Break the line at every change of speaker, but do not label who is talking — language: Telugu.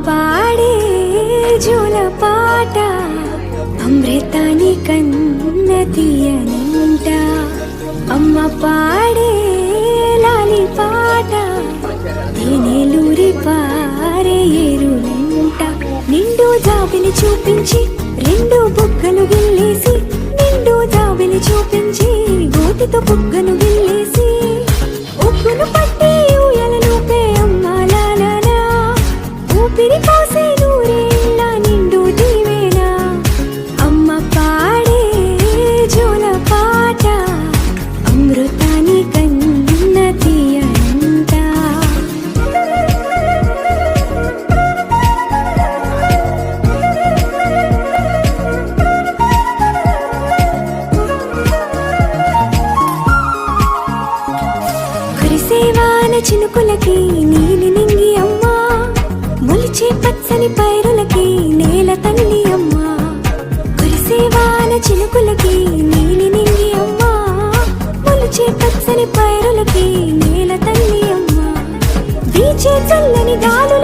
పాడే జోల పాట అమృతాని కన్న తీయనంట. అమ్మ పాడే లాలి పాట తేనెలూరి పారే ఏరులంట. నిండు జాబిలి చూపించి రెండు బుగ్గలు గిల్లేసి, నిండు జాబిలి చూపించి గోటితో బుగ్గను గిల్లేసి, ఉగ్గును పట్టి ఊయలలోపే అమ్మ లాలనా, ఊపిరి పోసే నూరేళ్ళ నిండు దీవేనా. అమ్మ పాడే జోల పాట అమృతాని కన్న తీయనంట. కురిసేవాన చినుకులకి నీలి నింగి అమ్మా, మొలిచే పచ్చని పైరులకి నేల తల్లి అమ్మా. కురిసేవాన చినుకులకి నీలి నింగి అమ్మా, మొలిచే పచ్చని పైరులకి నేల తల్లి అమ్మా. వీచే చల్లని గాలు